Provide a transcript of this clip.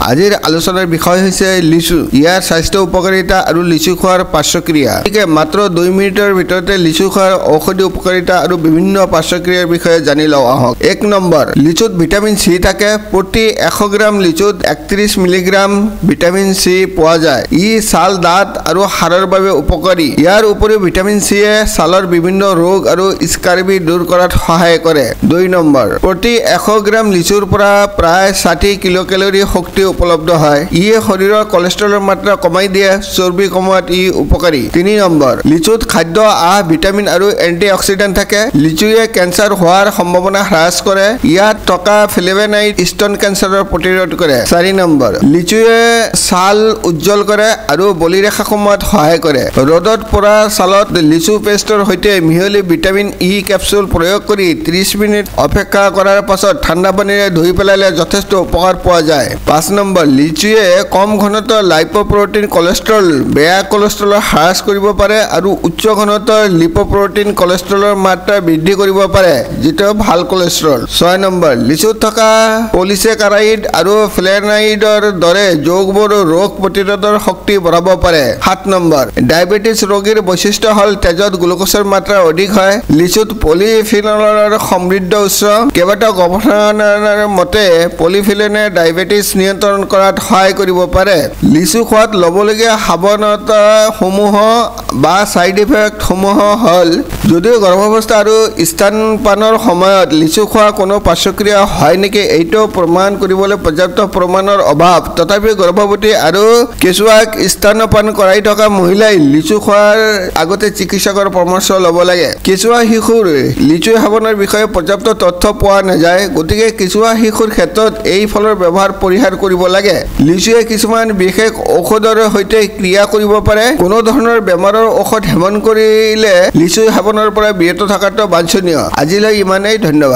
আজিৰ আলোচনাৰ বিষয় হৈছে লিচু ইয়াৰ স্বাস্থ্য উপকাৰিতা আৰু লিচু খোৱাৰ পাৰ্শ্বক্ৰিয়া গতিকে মাত্ৰ 2 মিনিটৰ ভিতৰতে লিচু খোৱাৰ ঔষধি উপকাৰিতা আৰু বিভিন্ন পাৰ্শ্বক্ৰিয়াৰ বিষয়ে জানি লওঁ আহক 1 নম্বৰ লিচুত ভিটামিন সি থাকে প্ৰতি 100 গ্ৰাম লিচুত 31 মিলিগ্ৰাম ভিটামিন সি পোৱা যায় ই ছাল দাঁত আৰু হাড়ৰ বাবে উপকাৰী ইয়াৰ উপৰিও ভিটামিন সি এ ছালৰ বিভিন্ন ৰোগ আৰু স্কাৰ্বি দূৰ কৰাত সহায় কৰে 2 নম্বৰ প্ৰতি 100 গ্ৰাম লিচুৰ পৰা প্ৰায় 60 কিলোকেলৰি শক্তি উপলব্ধ হয় ই শৰীৰৰ কোলেষ্ট্ৰলৰ মাত্ৰা কমাই দিয়ে চৰ্বি কমোৱাত ই উপকাৰী 3 নম্বৰ লিচুত খাদ্য আহ ভিটামিন আৰু এন্টিঅক্সিডেন্ট থাকে লিচুয়ে কেন্সাৰ হোৱাৰ সম্ভাৱনা হ্ৰাস কৰে ইয়াত থকা ফ্লেভোনাইড স্তন কেন্সাৰৰ প্ৰতিৰোধ কৰে 4 নম্বৰ লিচুয়ে ছাল উজ্জ্বল কৰে আৰু বলিৰেখা কমোৱাত সহায় কৰে ৰ'দত পৰা ছালত লিচু পেষ্টৰ সৈতে মিহলি ভিটামিন ই কেপচুল প্ৰয়োগ কৰি 30 মিনিট অপেক্ষা কৰাৰ পাছত ঠাণ্ডা পানীৰে ধুই পেলালে যথেষ্ট উপকাৰ পোৱা যায় 5 নম্বৰ লিচুয়ে কম ঘনত্বৰ লাইপোপ্ৰটিন কোলেষ্ট্ৰল বেয়া কোলেষ্ট্ৰলৰ হ্ৰাস কৰিব পাৰে আৰু উচ্চ ঘনত্বৰ লিপোপ্ৰটিন কোলেষ্ট্ৰলৰ মাত্ৰা বৃদ্ধি কৰিব পাৰে যেটো ভাল কোলেষ্ট্ৰল 6 নম্বৰ লিচুত থকা পলিছেকাৰাইড আৰু ফ্লেভোনাইডৰ দৰে যৌগবোৰ ৰোগ প্ৰতিৰোধৰ শক্তি বঢ়াব পাৰে 7 নম্বৰ ডায়াবেটিছ ৰোগীৰ বৈশিষ্ট্য হল তেজত গ্লুকোজৰ মাত্ৰা অধিক হয় লিচুত পলিফিনলৰ সমৃদ্ধ উৎস কেইবাটাও গৱেষণাৰ মতে পলিফিনলে ডায়াবেটিছ নিয়ন্ত্ৰণ কৰাত সহায় কৰিব পাৰে লিচু খোৱাত লবলগীয়া সাৱধানতাসমূহ বা সাইড ইফেক্ট সমূহ হল যদিও গৰ্ভাৱস্থা আৰু স্তনপানৰ সময়ত লিচু খোৱা কোনো পাৰ্শ্বক্ৰিয়া হয় নেকি এইটো প্ৰমাণ কৰিবলৈ পৰ্যাপ্ত প্ৰমাণৰ অভাৱ তথাপি গৰ্ভৱতী আৰু কেঁচুৱাক স্তনপান কৰাই থকা মহিলাই লিচু খোৱাৰ আগতে চিকিৎসকৰ পৰামৰ্শ ল'ব লাগে কেঁচুৱা শিশুৰ লিচু সেৱনৰ বিষয়ে পৰ্যাপ্ত তথ্য পোৱা নাযায় গতিকে কেঁচুৱা শিশুৰ ক্ষেত্ৰত এই ফলৰ ব্যৱহাৰ পৰিহাৰ কৰিব লাগে লিচুয়ে কিছুমান বিশেষ ঔষধৰ সৈতে ক্ৰিয়া কৰিব পাৰে কোনো ধৰণৰ বেমাৰৰ ঔষধ সেৱন কৰিলে লিচু সেৱনৰ পৰা বিৰত থকাটো বাঞ্ছনীয় আজিলৈ ইমানেই ধন্যবাদ